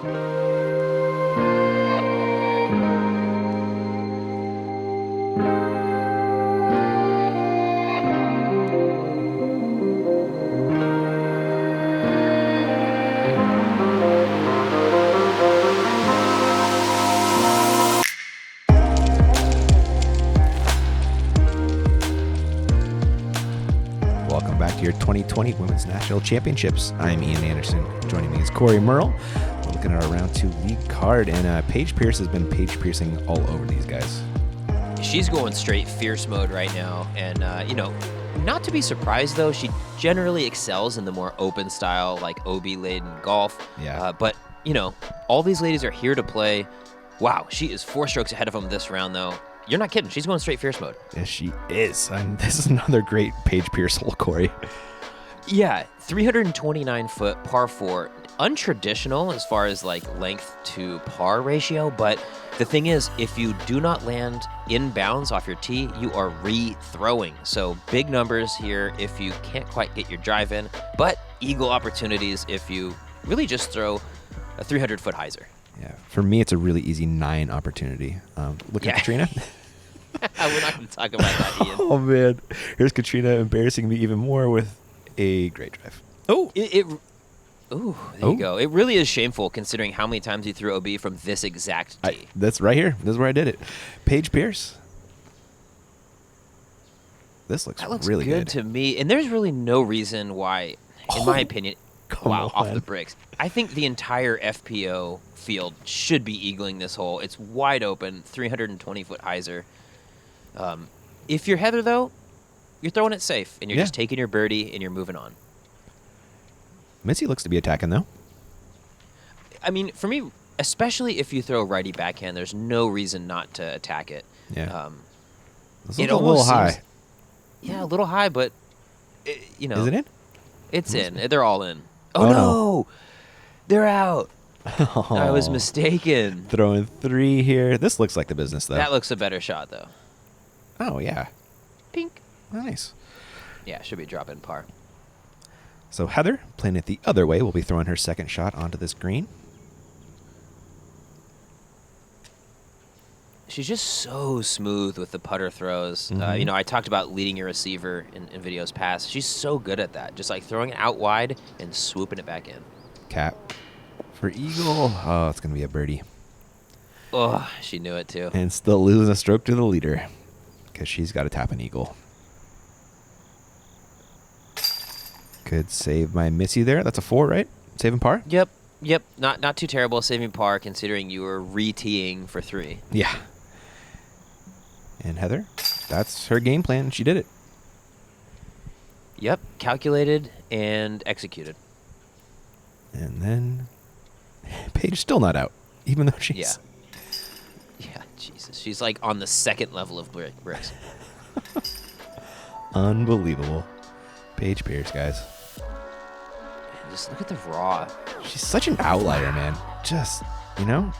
Your 2020 Women's National Championships. I'm Ian Anderson. Joining me is Corey Merle. We're looking at our round 2 league card, and Paige Pierce has been Paige piercing all over these guys. She's going straight fierce mode right now, and not to be surprised though. She generally excels in the more open style, like OB-laden golf. Yeah. But all these ladies are here to play. Wow, she is 4 strokes ahead of them this round though. You're not kidding. She's going straight fierce mode. Yes, she is. And this is another great Paige Pierce hole, Corey. Yeah, 329-foot par 4. Untraditional as far as like length to par ratio, but the thing is, if you do not land in bounds off your tee, you are re-throwing. So big numbers here if you can't quite get your drive in, but eagle opportunities if you really just throw a 300-foot hyzer. Yeah, for me, it's a really easy 9 opportunity. Look at Katrina. We're not going to talk about that, Ian. Oh, man. Here's Katrina embarrassing me even more with a great drive. Oh, there you go. It really is shameful considering how many times you threw OB from this exact tee. That's right here. This is where I did it. Paige Pierce. This looks really good to me. And there's really no reason why, in my opinion, off the bricks. I think the entire FPO field should be eagling this hole. It's wide open, 320-foot hyzer. If you're Heather, though, you're throwing it safe, and you're just taking your birdie, and you're moving on. Missy looks to be attacking, though. I mean, for me, especially if you throw righty backhand, there's no reason not to attack it. Yeah. It a little high. Yeah, a little high, but, Is it in? It's in. They're all in. Oh, no! They're out. Oh, I was mistaken. Throwing 3 here. This looks like the business, though. That looks a better shot, though. Oh, yeah. Pink. Nice. Yeah, should be drop-in par. So Heather, playing it the other way, will be throwing her second shot onto this green. She's just so smooth with the putter throws. Mm-hmm. I talked about leading your receiver in videos past. She's so good at that. Just like throwing it out wide and swooping it back in. Cap for eagle. Oh, it's going to be a birdie. Oh, she knew it too. And still losing a stroke to the leader because she's got to tap an eagle. Good save by Missy there. That's a 4, right? Saving par? Yep. Not too terrible saving par considering you were re-teeing for 3. Yeah. And Heather, that's her game plan. She did it. Yep. Calculated and executed. And then Paige still not out, even though she's... Yeah, Jesus. She's like on the second level of bricks. Unbelievable. Paige Pierce, guys. Man, just look at the raw. She's such an outlier, man. Just, No,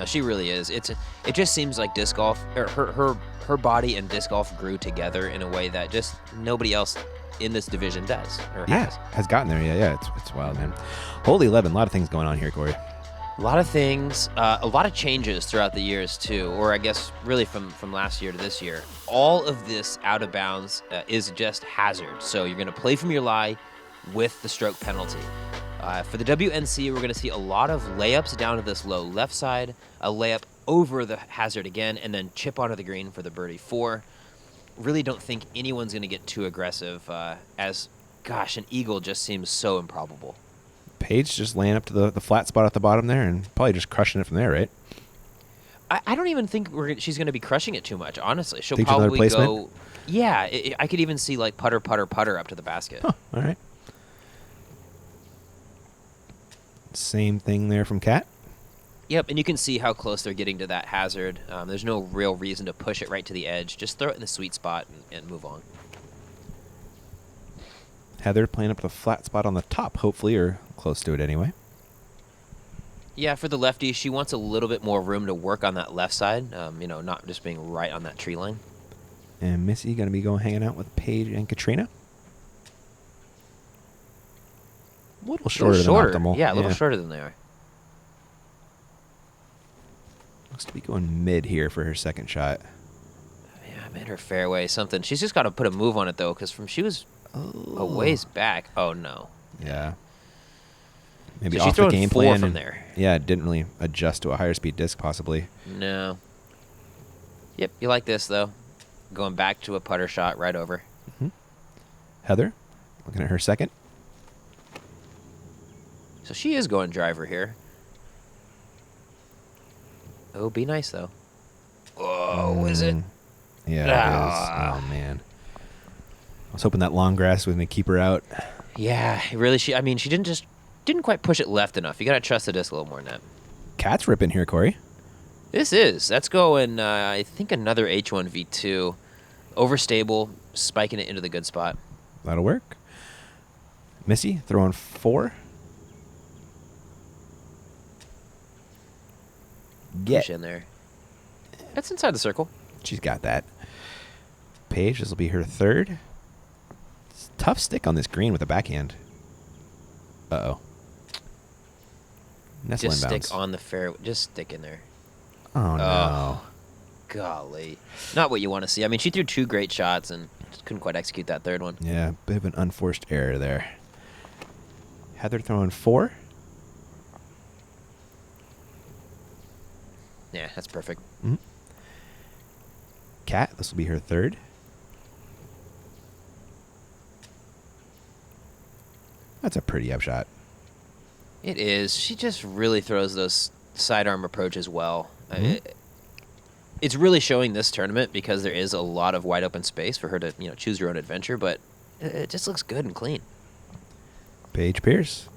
she really is. It just seems like disc golf, or her body and disc golf grew together in a way that just nobody else in this division does. Or has gotten there. Yeah, it's wild, man. Holy 11, a lot of things going on here, Corey. A lot of things, a lot of changes throughout the years too, or I guess really from last year to this year. All of this out of bounds is just hazard. So you're going to play from your lie with the stroke penalty. For the WNC, we're going to see a lot of layups down to this low left side, a layup over the hazard again, and then chip onto the green for the birdie 4. Really don't think anyone's going to get too aggressive as, gosh, an eagle just seems so improbable. Paige just laying up to the flat spot at the bottom there and probably just crushing it from there, right? I don't even think she's going to be crushing it too much, honestly. She'll think probably go... Yeah, I could even see like putter up to the basket. Huh, all right. Same thing there from Kat. Yep, and you can see how close they're getting to that hazard. There's no real reason to push it right to the edge. Just throw it in the sweet spot and move on. Heather playing up the flat spot on the top, hopefully, or close to it anyway. Yeah, for the lefty, she wants a little bit more room to work on that left side, not just being right on that tree line. And Missy going to be hanging out with Paige and Katrina. A little shorter than optimal. Yeah, a little shorter than they are. Looks to be going mid here for her second shot. Yeah, mid her fairway, something. She's just got to put a move on it, though, because she was a ways back. Oh, no. Yeah. Maybe So she's off the throwing game 4 plan. from there. Yeah, didn't really adjust to a higher speed disc, possibly. No. Yep, you like this, though. Going back to a putter shot right over. Heather, looking at her second. So she is going driver here. Oh, be nice, though. Oh, is it? Yeah, it is. Oh, man. I was hoping that long grass was going to keep her out. Yeah, really. She didn't quite push it left enough. You got to trust the disc a little more than that. Cat's ripping here, Corey. That's going, I think, another H1 V2. Overstable, spiking it into the good spot. That'll work. Missy throwing 4. Push in there. That's inside the circle. She's got that. Paige, this will be her third. It's a tough stick on this green with a backhand. Uh-oh. Nestle Just inbounds. stick on the fairway. Just stick in there. Oh, no. Golly. Not what you want to see. I mean, she threw 2 great shots and just couldn't quite execute that third one. Yeah, bit of an unforced error there. Heather throwing 4. Yeah, that's perfect. Kat, this will be her third. That's a pretty upshot. It is. She just really throws those sidearm approaches well. It's really showing this tournament because there is a lot of wide open space for her to choose her own adventure, but it just looks good and clean. Paige Pierce.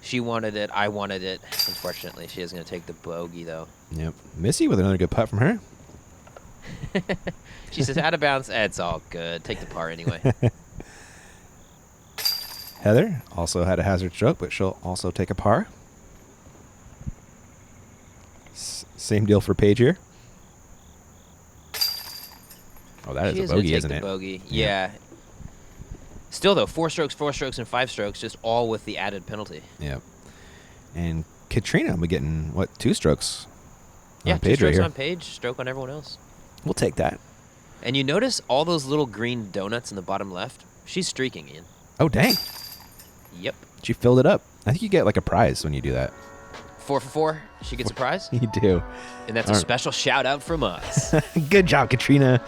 She wanted it. I wanted it. Unfortunately, she is going to take the bogey, though. Yep. Missy with another good putt from her. She says, out of bounds. It's all good. Take the par anyway. Heather also had a hazard stroke, but she'll also take a par. Same deal for Paige here. Oh, that is a bogey, isn't it? Bogey. Yeah. Still, though, 4 strokes, and 5 strokes, just all with the added penalty. Yep. And Katrina will be getting, 2 strokes on Paige 2 strokes right here. on Paige, stroke on everyone else. We'll take that. And you notice all those little green donuts in the bottom left? She's streaking, Ian. Oh, dang. Yep. She filled it up. I think you get, a prize when you do that. 4 for 4. She gets a prize. You do. And that's a special shout out from us. Good job, Katrina.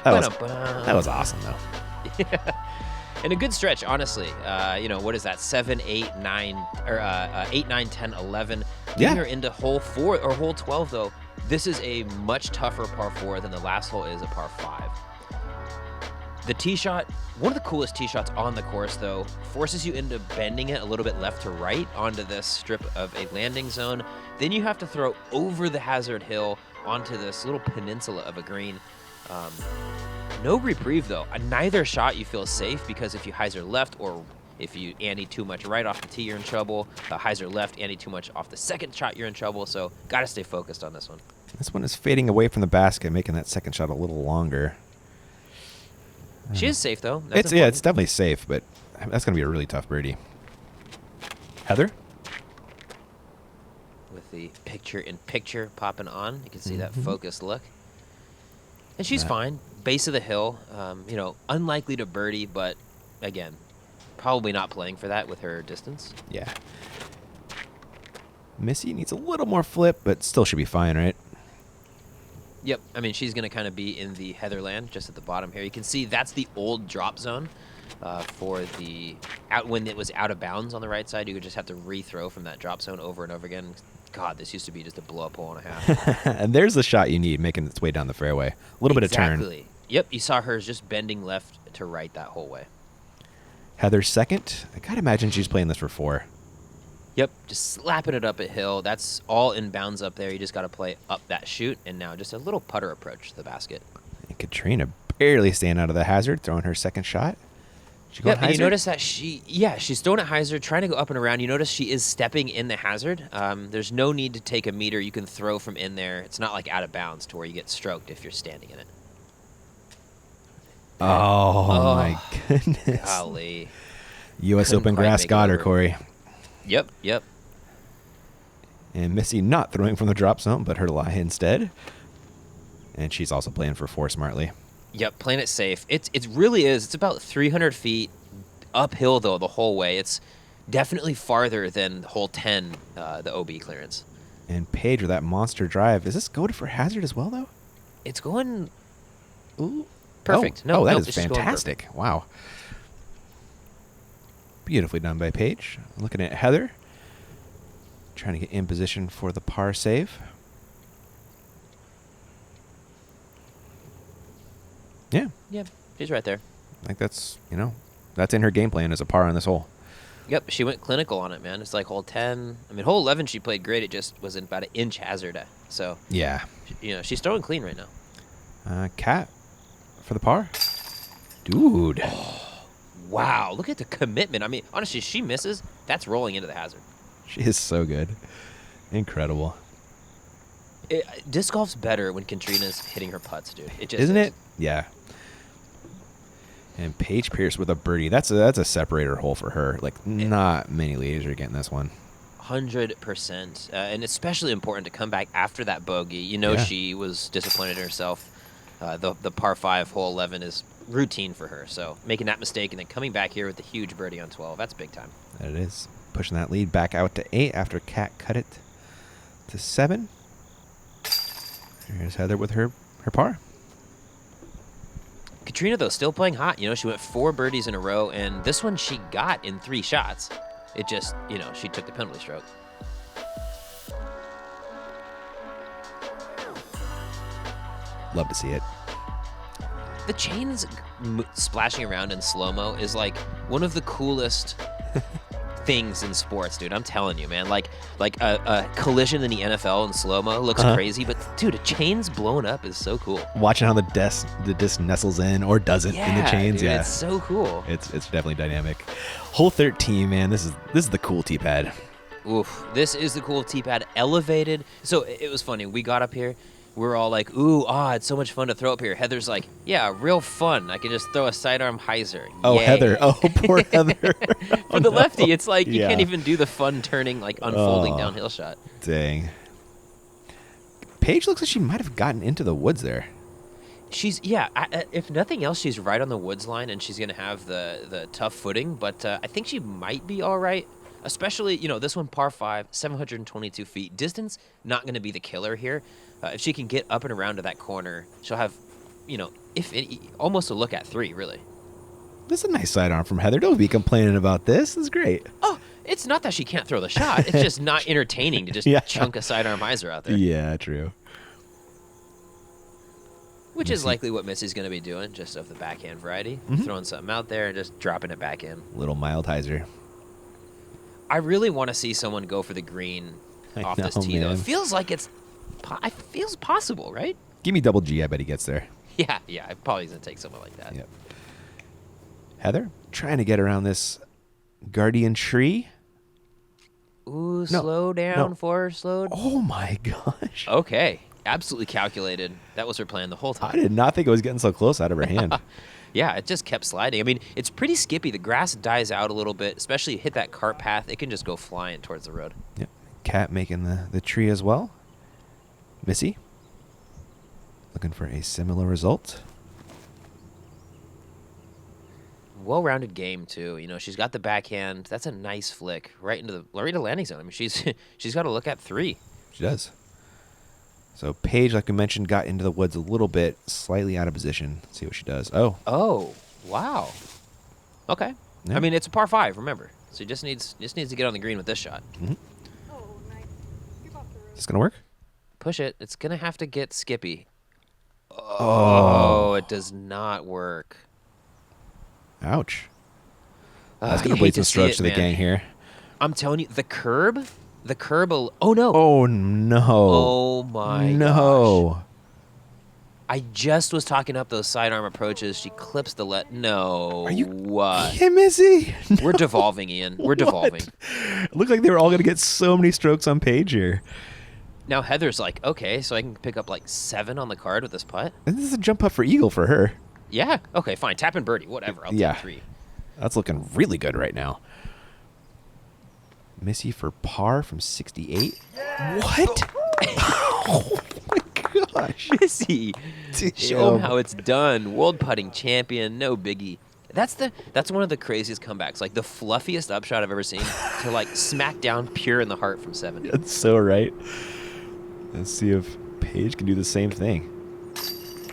That was awesome, though. Yeah. And a good stretch, honestly. What is that? 7, 8, 9, or 8, 9, 10, 11. Getting her into hole 4 or hole 12, though. This is a much tougher par 4 than the last hole is a par 5. The tee shot, one of the coolest tee shots on the course, though, forces you into bending it a little bit left to right onto this strip of a landing zone. Then you have to throw over the hazard hill onto this little peninsula of a green. No reprieve, though. Neither shot you feel safe because if you hyzer left or if you ante too much right off the tee, you're in trouble. Hyzer left, ante too much off the second shot, you're in trouble. So got to stay focused on this one. This one is fading away from the basket, making that second shot a little longer. She is safe, though. It's definitely safe, but that's going to be a really tough birdie. Heather? With the picture-in-picture popping on. You can see that focused look. And she's fine. Base of the hill. Unlikely to birdie, but, again, probably not playing for that with her distance. Yeah. Missy needs a little more flip, but still should be fine, right? Yep. I mean, she's going to kind of be in the Heatherland just at the bottom here. You can see that's the old drop zone for the when it was out of bounds on the right side. You would just have to rethrow from that drop zone over and over again. God, this used to be just a blow-up hole and a half. And there's the shot you need, making its way down the fairway. A little bit of turn. Exactly. Yep. You saw hers just bending left to right that whole way. Heather's second. I got to imagine she's playing this for 4. Yep, just slapping it up at hill. That's all in bounds up there. You just got to play up that chute, and now just a little putter approach to the basket. And Katrina barely staying out of the hazard, throwing her second shot. Yep, and you notice that she's throwing at hyzer, trying to go up and around. You notice she is stepping in the hazard. There's no need to take a meter. You can throw from in there. It's not like out of bounds to where you get stroked if you're standing in it. Oh my goodness. Golly. U.S. Open grass got her, Corey. Yep. And Missy not throwing from the drop zone, but her lie instead. And she's also playing for 4 smartly. Yep, playing it safe. It really is. It's about 300 feet uphill, though, the whole way. It's definitely farther than hole 10, the OB clearance. And Paige with that monster drive. Is this goated for hazard as well, though? It's going Ooh. perfect. That is it's just going fantastic. Wow. Beautifully done by Paige. Looking at Heather. Trying to get in position for the par save. Yeah. Yeah, she's right there. I think that's in her game plan as a par on this hole. Yep, she went clinical on it, man. It's like hole 10. I mean, hole 11 she played great. It just was about an inch hazard. So, Yeah. She's throwing clean right now. Cat for the par. Dude. Wow, look at the commitment. I mean, honestly, she misses. That's rolling into the hazard. She is so good. Incredible. Disc golf's better when Katrina's hitting her putts, dude. It just Isn't it? Yeah. And Paige Pierce with a birdie. That's a separator hole for her. Like, not many ladies are getting this one. 100%. And especially important to come back after that bogey. Yeah. She was disappointed in herself. The par 5, hole 11 is routine for her. So making that mistake and then coming back here with the huge birdie on 12, that's big time. That it is. Pushing that lead back out to 8 after Cat cut it to 7. Here's Heather with her par. Katrina, though, still playing hot. She went 4 birdies in a row, and this one she got in 3 shots. It just, she took the penalty stroke. Love to see it. The chains splashing around in slow-mo is like one of the coolest things in sports, dude. I'm telling you, man. Like a collision in the NFL in slow-mo looks crazy, but dude, a chains blowing up is so cool. Watching how the disc nestles in or doesn't in the chains, dude, it's so cool. It's definitely dynamic. Hole 13, man. This is the cool tee pad. Oof, this is the cool tee pad, elevated. So it was funny. We got up here. We're all like, ooh, it's so much fun to throw up here. Heather's like, yeah, real fun. I can just throw a sidearm hyzer. Oh, Yay. Heather. Oh, poor Heather. For the lefty, it's like you Yeah. can't even do the fun turning, like unfolding downhill shot. Dang. Paige looks like she might have gotten into the woods there. She's, if nothing else, she's right on the woods line, and she's going to have the tough footing. But I think she might be all right, especially, this one, par 5, 722 feet. Distance, not going to be the killer here. If she can get up and around to that corner, she'll have, almost a look at 3, really. This is a nice sidearm from Heather. Don't be complaining about this. This is great. Oh, it's not that she can't throw the shot. It's just not entertaining to just chunk a sidearm hyzer out there. Yeah, true. Which is likely what Missy's going to be doing, just of the backhand variety. Throwing something out there and just dropping it back in. Little mild hyzer. I really want to see someone go for the green off this tee, though. It feels like it feels possible, right? Give me double G. I bet he gets there. Yeah, it probably going to take someone like that. Yep. Heather, trying to get around this guardian tree. Ooh, slow down for her, slowed. Oh, my gosh. Okay. Absolutely calculated. That was her plan the whole time. I did not think it was getting so close out of her hand. Yeah, it just kept sliding. I mean, it's pretty skippy. The grass dies out a little bit, especially hit that cart path. It can just go flying towards the road. Yep. Cat making the tree as well. Missy looking for a similar result. Well-rounded game too. She's got the backhand. That's a nice flick right into landing zone. I mean, she's got to look at 3. She does. So Paige, like we mentioned, got into the woods a little bit, slightly out of position. Let's see what she does. Oh, wow. Okay. Yeah. I mean, it's a par 5. Remember, so just needs to get on the green with this shot. Mm-hmm. Oh, nice. Keep off the road. Is this gonna work? Push it. It's gonna have to get skippy. Oh, it does not work. Ouch. That's You gonna hate bleed to some see strokes it, to the man. gang here. I'm telling you, the curb. Oh no. Oh no. Oh my no. gosh. I just was talking up those sidearm approaches. She clips the No. Are you what? kidding, Missy? We're devolving, Ian. We're devolving. It looked like they were all gonna get so many strokes on Paige here. Now Heather's like, okay, so I can pick up like 7 on the card with this putt? And this is a jump up for eagle for her. Yeah. Okay, fine. Tap and birdie. Whatever. I'll Yeah. take 3. That's looking really good right now. Missy for par from 68. What? Oh my gosh. Missy, show him how it's done. World putting champion, no biggie. That's one of the craziest comebacks. Like the fluffiest upshot I've ever seen to like smack down pure in the heart from 70. That's so right. Let's see if Paige can do the same thing.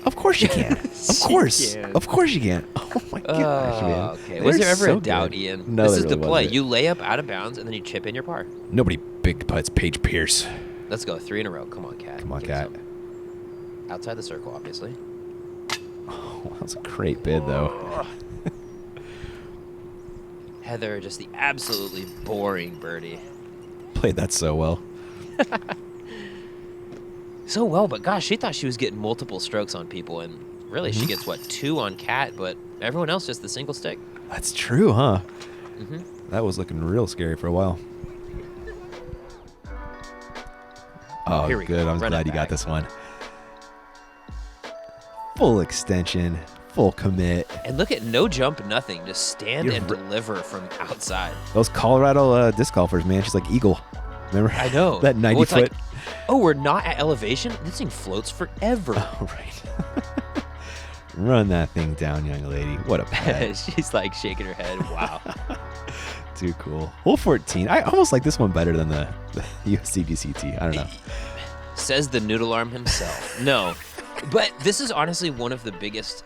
Of course you can. Of course. Of course you can. Oh my gosh, man. Okay. Was there ever so a doubt, good. Ian? No, this there is the really play. wasn't. You lay up out of bounds and then you chip in your par. Nobody big putts Paige Pierce. Let's go 3 in a row. Come on, Cat. Come on, Give me Cat. some. Outside the circle, obviously. Oh, that was a great bid, though. Heather, just the absolutely boring birdie. Played that so well. So well, but gosh, she thought she was getting multiple strokes on people, and really she gets, 2 on Cat, but everyone else just the single stick. That's true, huh? Mm-hmm. That was looking real scary for a while. Oh, Here we good. go. I'm Run glad it you got back. this one. Full extension, full commit. And look at no jump, nothing. Just stand You're and r- deliver from outside. Those Colorado disc golfers, man, she's like Eagle. Remember? I know. that 90 Well, it's foot. like, oh, we're not at elevation? This thing floats forever. Oh, right. Run that thing down, young lady. What a pet. She's like shaking her head. Wow. Too cool. Hole 14. I almost like this one better than the USDGCT. I don't know. Says the noodle arm himself. No. But this is honestly one of the biggest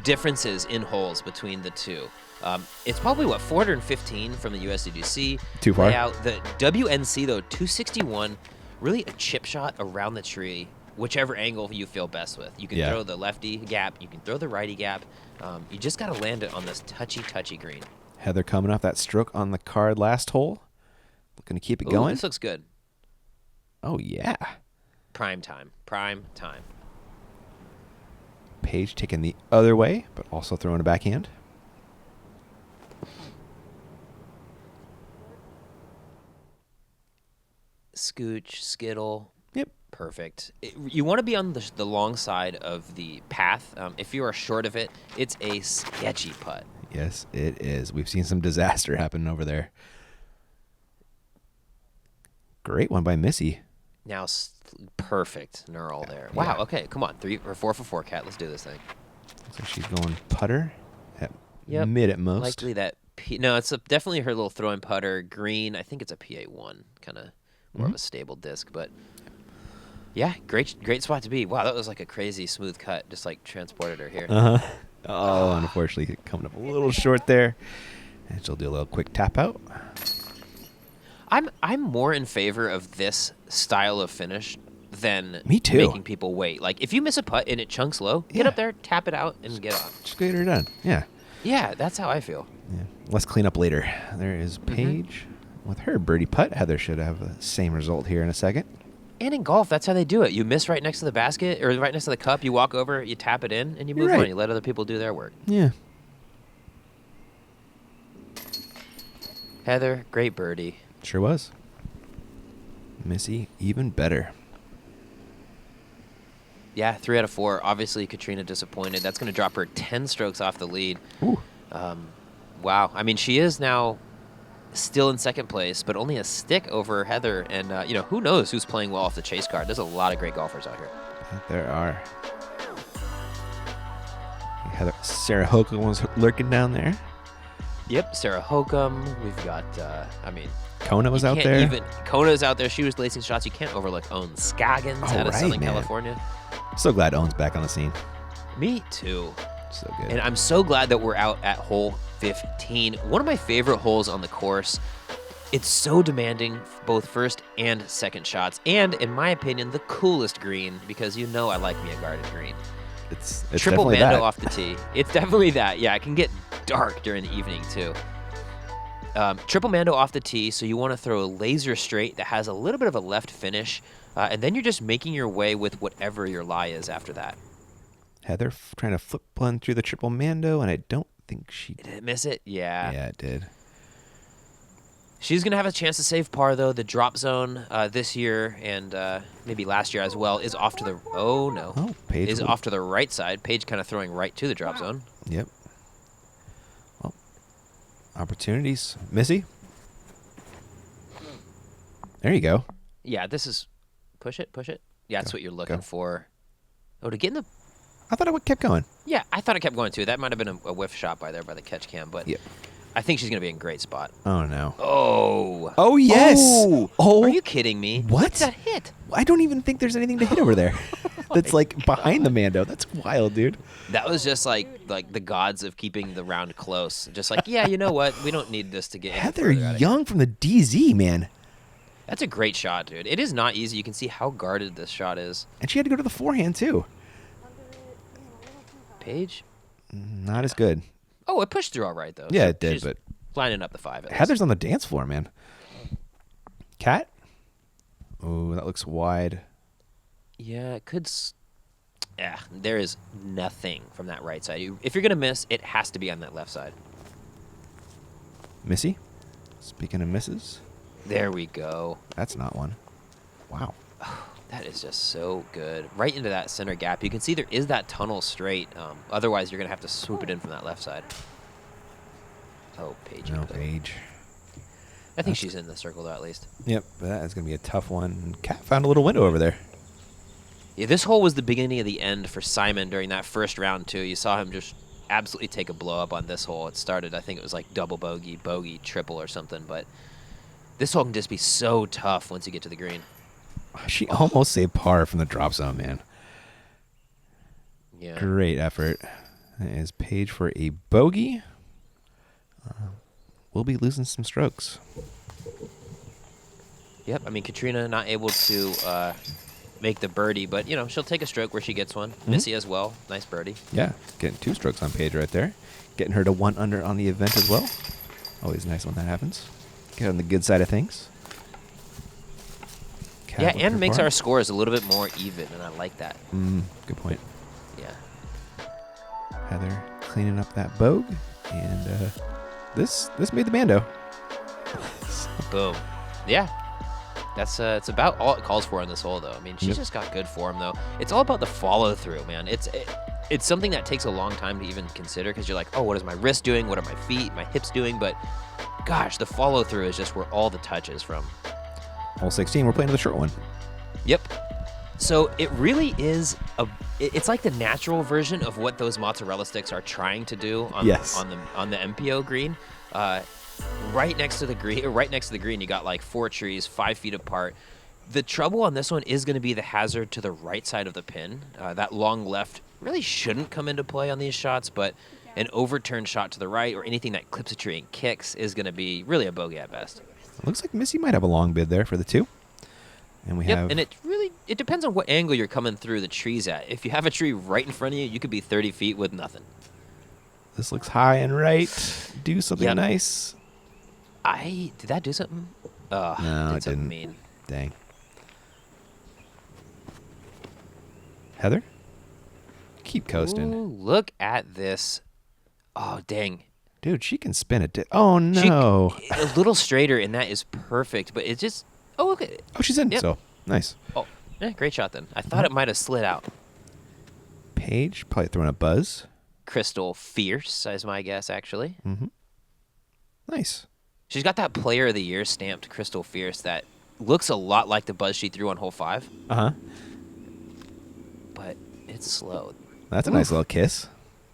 differences in holes between the two. It's probably, 415 from the USDGC. Too far? Layout. The WNC, though, 261. Really a chip shot around the tree, whichever angle you feel best with. You can Yeah. throw the lefty gap. You can throw the righty gap. You just got to land it on this touchy green. Heather coming off that stroke on the card last hole. Looking to keep it Ooh, going. this looks good. Oh, yeah. Prime time. Prime time. Paige taking the other way, but also throwing a backhand. Scooch, skittle. Yep. Perfect. You want to be on the long side of the path. If you are short of it, it's a sketchy putt. Yes, it is. We've seen some disaster happen over there. Great one by Missy. Now, perfect knurl there. Yeah. Wow. Okay, come on. 3 or 4 for 4, Cat. Let's do this thing. Looks like she's going putter at Yep. mid at most. Likely that. No, it's definitely her little throwing putter. Green. I think it's a PA1, kind of more of a stable disc, but yeah, great spot to be. Wow, that was like a crazy smooth cut. Just like transported her here. Uh-huh. Oh, unfortunately, coming up a little short there. And she'll do a little quick tap out. I'm more in favor of this style of finish than Me too. making people wait. Like if you miss a putt and it chunks low, get Yeah. up there, tap it out, and get off. Just get her done. Yeah. Yeah, that's how I feel. Yeah. Let's clean up later. There is Paige with her birdie putt. Heather should have the same result here in a second. And in golf, that's how they do it. You miss right next to the basket or right next to the cup. You walk over, you tap it in, and you You're move on. right. You let other people do their work. Yeah. Heather, great birdie. Sure was. Missy, even better. Yeah, 3 out of 4. Obviously, Katrina disappointed. That's going to drop her 10 strokes off the lead. Ooh. Wow. I mean, she is now still in second place, but only a stick over Heather. And, who knows who's playing well off the chase card. There's a lot of great golfers out here. There are. Heather, Sarah Hochul was lurking down there. Yep, Sarah Hokum. We've got, Kona was you out can't there. even Kona's out there. She was lacing shots. You can't overlook Owen Scoggins Oh, out of right, Southern man. California. So glad Owen's back on the scene. Me too. So good. And I'm so glad that we're out at hole 15. One of my favorite holes on the course. It's so demanding, both first and second shots. And, in my opinion, the coolest green, because I like me a guarded green. It's Triple definitely Mando that. off the tee. It's definitely that. Yeah, it can get dark during the evening, too. Triple Mando off the tee, so you want to throw a laser straight that has a little bit of a left finish, and then you're just making your way with whatever your lie is after that. Heather trying to flip one through the triple Mando, and I don't think she Did it miss it? Yeah. Yeah, it did. She's going to have a chance to save par, though. The drop zone this year and maybe last year as well is off to the... Oh, no. Oh, Paige. Is off to the right side. Paige kind of throwing right to the drop zone. Yep. Well, opportunities. Missy? There you go. Yeah, this is push it. Yeah, that's Go, what you're looking go. for. Oh, to get in the I thought it kept going. yeah, I thought it kept going too. That might have been a whiff shot by the catch cam, but Yep. I think she's gonna be in great spot. Oh no. Oh. Oh yes. Oh. Are you kidding me? What? What's that hit? I don't even think there's anything to hit over there. That's like behind the Mando. That's wild, dude. That was just like the gods of keeping the round close. Just like, yeah, you know what? We don't need this to get any Heather further out of here. Young from the DZ, man. That's a great shot, dude. It is not easy. You can see how guarded this shot is. And she had to go to the forehand too. Paige? Not as good. Oh, it pushed through all right though. Yeah, it did, She's but lining up the 5. At least. Heather's on the dance floor, man. Cat? Oh, that looks wide. Yeah, it could. Yeah, there is nothing from that right side. If you're gonna miss, it has to be on that left side. Missy? Speaking of misses, There we go. that's not one. Wow. That is just so good. Right into that center gap. You can see there is that tunnel straight. Otherwise, you're gonna have to swoop it in from that left side. Oh, Paige. No, Paige. I think she's in the circle though, at least. Yep, that is going to be a tough one. And Cat found a little window over there. Yeah, this hole was the beginning of the end for Simon during that first round too. You saw him just absolutely take a blow up on this hole. It started, I think it was like double bogey, triple or something. But this hole can just be so tough once you get to the green. She almost saved par from the drop zone, man. Yeah. Great effort. That is Paige for a bogey. We'll be losing some strokes. Yep. I mean, Katrina not able to make the birdie, but you know she'll take a stroke where she gets one. Missy as well. Nice birdie. Yeah, getting 2 strokes on Paige right there. Getting her to 1 under on the event as well. Always nice when that happens. Get on the good side of things. Cat Yeah, with her and makes par. our scores a little bit more even, and I like that. Good point. Yeah. Heather cleaning up that bogue, and this made the Mando. Boom. Yeah. That's it's about all it calls for in this hole, though. I mean, she's Yep. just got good form, though. It's all about the follow through, man. It's something that takes a long time to even consider because you're like, oh, what is my wrist doing? What are my feet, my hips doing? But gosh, the follow through is just where all the touch is from. Hole 16, we're playing the short one. Yep. So it really is it's like the natural version of what those mozzarella sticks are trying to do on Yes. on the MPO green. Right next to the green, you got like 4 trees, 5 feet apart. The trouble on this one is going to be the hazard to the right side of the pin. That long left really shouldn't come into play on these shots, but an overturned shot to the right or anything that clips a tree and kicks is going to be really a bogey at best. Looks like Missy might have a long bid there for the 2. And we have... And it depends on what angle you're coming through the trees at. If you have a tree right in front of you, you could be 30 feet with nothing. This looks high and right. Do something Yep. nice. Did that do something? No, did it something didn't. mean. Dang. Heather? Keep coasting. Ooh, look at this. Oh, dang. Dude, she can spin it. Oh, no. A little straighter, and that is perfect. But it just... Oh, look at it. Oh, she's in. Yep. So, nice. Oh, yeah, great shot then. I thought it might have slid out. Paige, probably throwing a buzz. Crystal Fierce, is my guess, actually. Nice. She's got that Player of the Year stamped Crystal Fierce that looks a lot like the buzz she threw on hole 5, Uh-huh. but it's slow. That's a nice little kiss.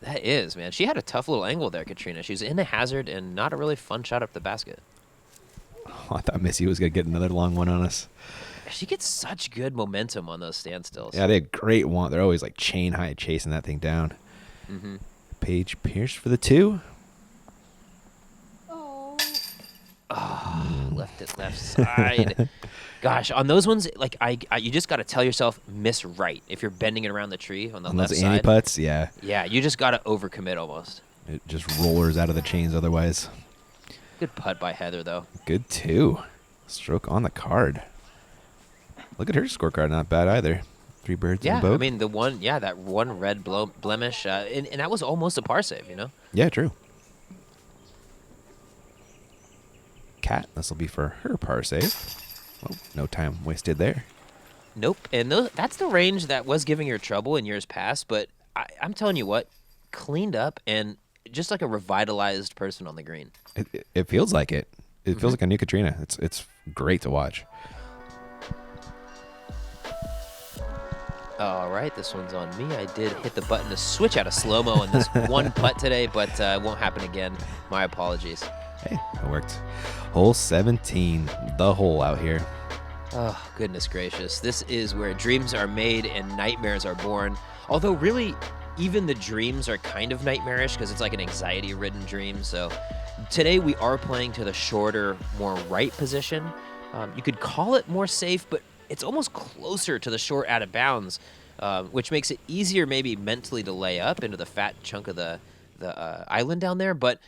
That is, man. She had a tough little angle there, Katrina. She was in the hazard and not a really fun shot up the basket. Oh, I thought Missy was going to get another long one on us. She gets such good momentum on those standstills. Yeah, they had great one. They're always like chain high chasing that thing down. Paige Pierce for the 2. Left side. Gosh, on those ones, like you just got to tell yourself miss right if you're bending it around the tree on the On left those side. Annie putts, yeah. Yeah, you just got to overcommit almost. It just rollers out of the chains otherwise. Good putt by Heather though. Good 2. Stroke on the card. Look at her scorecard. Not bad either. 3 birds Yeah, and a boat. I mean that one red blemish, and that was almost a par save, you know. Yeah, true. Cat, this will be for her par save. Oh, no time wasted there. Nope, and that's the range that was giving her trouble in years past. But I'm telling you what, cleaned up and just like a revitalized person on the green. It feels like it. It feels like a new Katrina. It's great to watch. All right, this one's on me. I did hit the button to switch out of slow-mo on this one putt today, but it won't happen again. My apologies. Hey, it worked. Hole 17, the hole out here. Oh, goodness gracious. This is where dreams are made and nightmares are born. Although, really, even the dreams are kind of nightmarish because it's like an anxiety-ridden dream. So today we are playing to the shorter, more right position. You could call it more safe, but it's almost closer to the short out of bounds, which makes it easier maybe mentally to lay up into the fat chunk of the island down there. But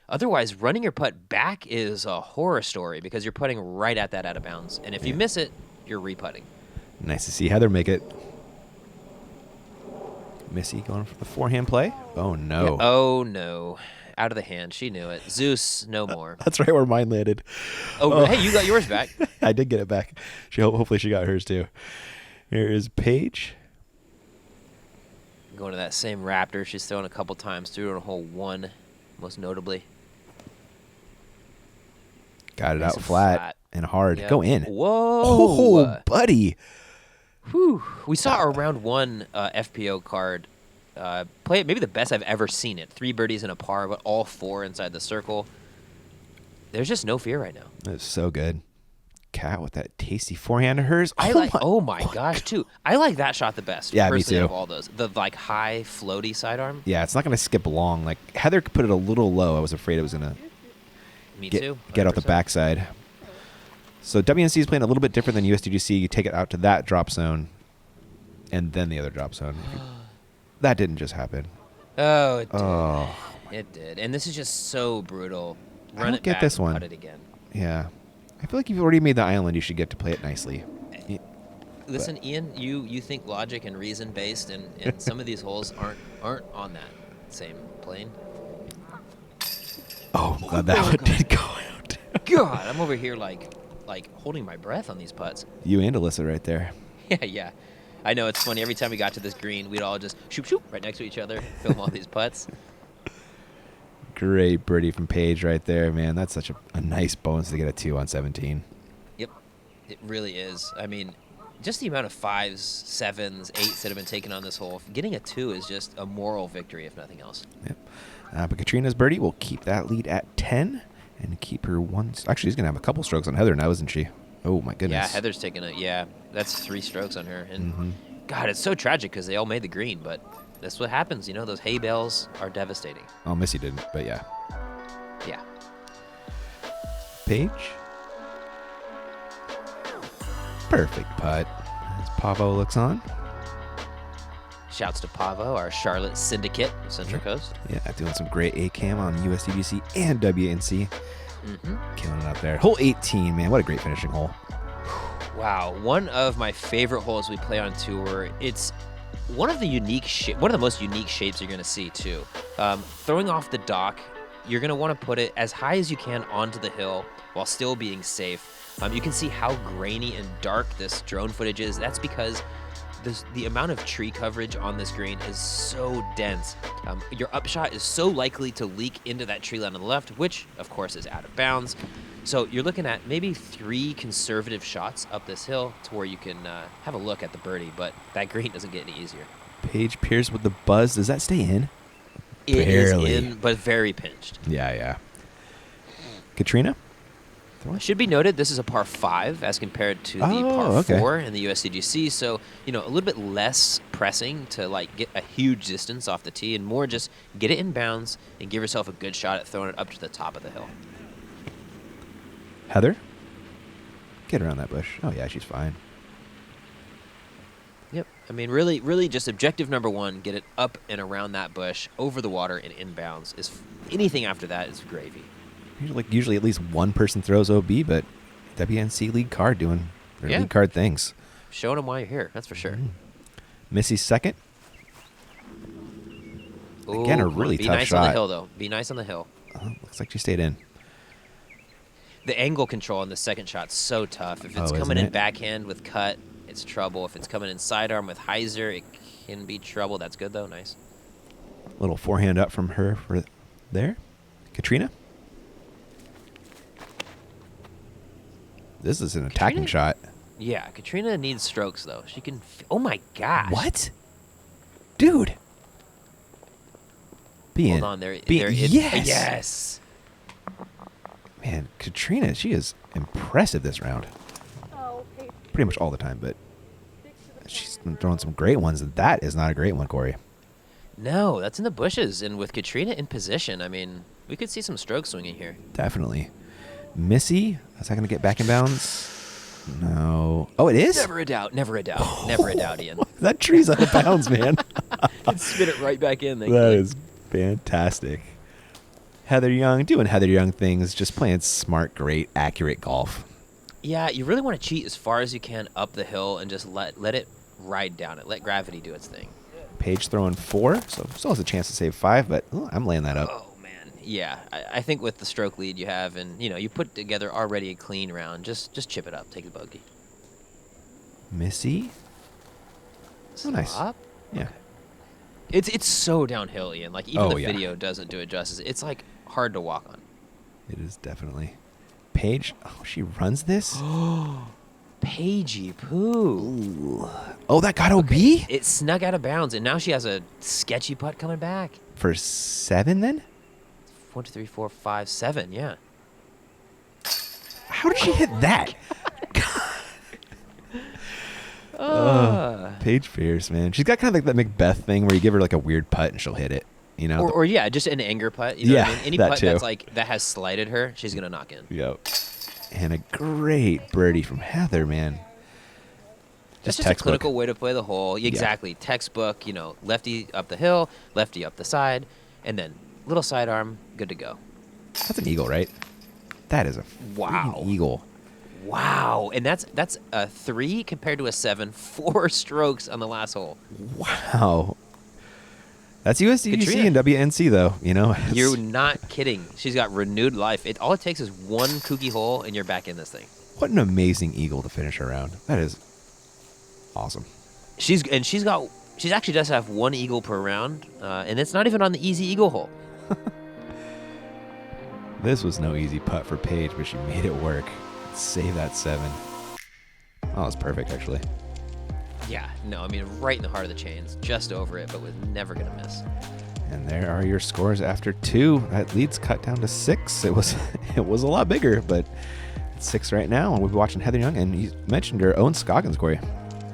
otherwise, running your putt back is a horror story because you're putting right at that out of bounds. And if you miss it, you're re-putting. Nice to see Heather make it. Missy going for the forehand play. Oh, no. Yeah. Oh, no. Out of the hand. She knew it. Zeus, no more. That's right where mine landed. Oh, hey, you got yours back. I did get it back. Hopefully she got hers too. Here is Paige. Going to that same Raptor she's thrown a couple times through in hole 1, most notably. Got it Nice out and flat and hard. Yep. Go in. Whoa. Oh, buddy. Whew. We saw our round 1 FPO card play it maybe the best I've ever seen it. 3 birdies and a par, but all 4 inside the circle. There's just no fear right now. That's so good. Cat with that tasty forehand of hers. Oh my gosh, too. I like that shot the best. Yeah, me personally, too. Of all those, the like high floaty sidearm. Yeah, it's not going to skip long. Like Heather put it a little low. I was afraid it was going to Me too. get out the 100%. backside. So WNC is playing a little bit different than USDGC. You take it out to that drop zone, and then the other drop zone. That didn't just happen. Oh, it did. Oh, It did. And this is just so brutal. I Run don't it get back this and one. Cut it again. yeah. I feel like you've already made the island. You should get to play it nicely. Yeah. Listen, Ian, you think logic and reason based, and some of these holes aren't on that same plane. Oh, I'm glad that one did go out. God, I'm over here like holding my breath on these putts. You and Alyssa right there. Yeah. I know, it's funny. Every time we got to this green, we'd all just shoop right next to each other, film all these putts. Great birdie from Paige right there, man. That's such a nice bonus to get a 2 on 17. Yep, it really is. I mean, just the amount of 5s, 7s, 8s that have been taken on this hole. Getting a 2 is just a moral victory, if nothing else. Yep. But Katrina's birdie will keep that lead at 10 and keep her one. Actually, she's going to have a couple strokes on Heather now, isn't she? Oh, my goodness. Yeah, Heather's taking it. Yeah, that's 3 strokes on her. And Mhm. God, it's so tragic because they all made the green, but that's what happens. You know, those hay bales are devastating. Oh, Missy didn't, but yeah. Yeah. Paige. Perfect putt. As Pavo looks on. Shouts to Pavo, our Charlotte syndicate of Central Coast. Yeah, doing some great A-cam on USDGC and WNC. Mm-hmm. Killing it up there. Hole 18, man. What a great finishing hole. Wow, one of my favorite holes we play on tour. It's one of the most unique shapes you're going to see too. Throwing off the dock, you're going to want to put it as high as you can onto the hill while still being safe. You can see how grainy and dark this drone footage is. That's because the amount of tree coverage on this green is so dense. Your upshot is so likely to leak into that tree line on the left, which of course is out of bounds. So you're looking at maybe 3 conservative shots up this hill to where you can have a look at the birdie, but that green doesn't get any easier. Paige Pierce with the buzz. Does that stay in? It is Barely. in, but very pinched. Yeah. Katrina? Should be noted, this is a par 5 as compared to the par okay. 4 in the USDGC, so a little bit less pressing to get a huge distance off the tee, and more just get it in bounds and give yourself a good shot at throwing it up to the top of the hill. Heather? Get around that bush. Oh, yeah, she's fine. Yep. I mean, really just objective number 1, get it up and around that bush, over the water and in bounds. Anything after that is gravy. Usually at least one person throws OB, but WNC lead card doing their lead card things. Showing them why you're here, that's for sure. Missy's second. Ooh, Again, a really be tough nice shot. on the hill, though. Be nice on the hill. Looks like she stayed in. The angle control on the second shot's so tough. If it's Oh, coming isn't in it? backhand with cut, it's trouble. If it's coming in sidearm with hyzer, it can be trouble. That's good, though. Nice. Little forehand up from her for there. Katrina? This is an attacking shot. Yeah, Katrina needs strokes though. She can. Oh my gosh. What? Dude. Being, Hold on, there. yes. Yes. Man, Katrina, she is impressive this round. Oh, Paige. Pretty much all the time, but Stick to the she's plan. been throwing some great ones. And that is not a great one, Corey. No, that's in the bushes, and with Katrina in position, I mean, we could see some stroke swinging here. Definitely. Missy, is that going to get back in bounds? No. Oh, it is? Never a doubt. Never a doubt. Never a doubt, Ian. That tree's out of bounds, man. And spit it right back in. That is fantastic. Heather Young doing Heather Young things, just playing smart, great, accurate golf. Yeah, you really want to cheat as far as you can up the hill and just let it ride down it. Let gravity do its thing. Paige throwing 4, so still has a chance to save 5, but I'm laying that up. Oh man, yeah. I think with the stroke lead you have, and you put together already a clean round, just chip it up, take the bogey. Missy? Oh, nice. Stop. Yeah. It's so downhill, Ian. Like even Oh, the yeah. video doesn't do it justice. It's like hard to walk on. It is definitely. Paige, she runs this? Pagey poo. Ooh. Oh, that got OB? It snuck out of bounds, and now she has a sketchy putt coming back. For 7 then? 1, 2, 3, 4, 5, 7. Yeah. How did she hit that? Paige Pierce, man. She's got kind of like that Macbeth thing where you give her like a weird putt and she'll hit it. You know? Or yeah, just an anger putt. You know what I Yeah, mean? Any that putt too. that's like that has slighted her, she's gonna knock in. Yep. And a great birdie from Heather, man. That's just a textbook. clinical way to play the hole. Exactly. Textbook, lefty up the hill, lefty up the side, and then little sidearm, good to go. That's an eagle, right? That is a Wow. freaking eagle. Wow. And that's a 3 compared to a 7, 4 strokes on the last hole. Wow. That's USDGC Katrina. and WNC, though. You're not kidding. She's got renewed life. All it takes is one kooky hole, and you're back in this thing. What an amazing eagle to finish her round. That is awesome. She actually does have one eagle per round, and it's not even on the easy eagle hole. This was no easy putt for Paige, but she made it work. Save that 7. Oh, that was perfect, actually. Yeah, no, I mean right in the heart of the chains, just over it, but was never gonna miss. And there are your scores after 2. That lead's cut down to 6. It was a lot bigger, but it's 6 right now. And we'll be watching Heather Young, and you mentioned her own Scoggins, Corey.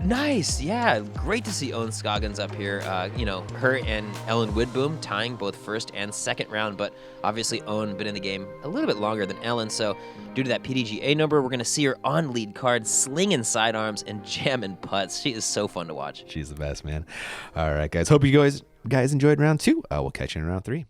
Nice, yeah, great to see Owen Scoggins up here. Her and Ellen Widboom tying both first and second round, but obviously Owen been in the game a little bit longer than Ellen, so due to that PDGA number, we're gonna see her on lead card, slinging sidearms and jamming putts. She is so fun to watch. She's the best, man. All right, guys. Hope you guys enjoyed round 2. We'll catch you in round 3.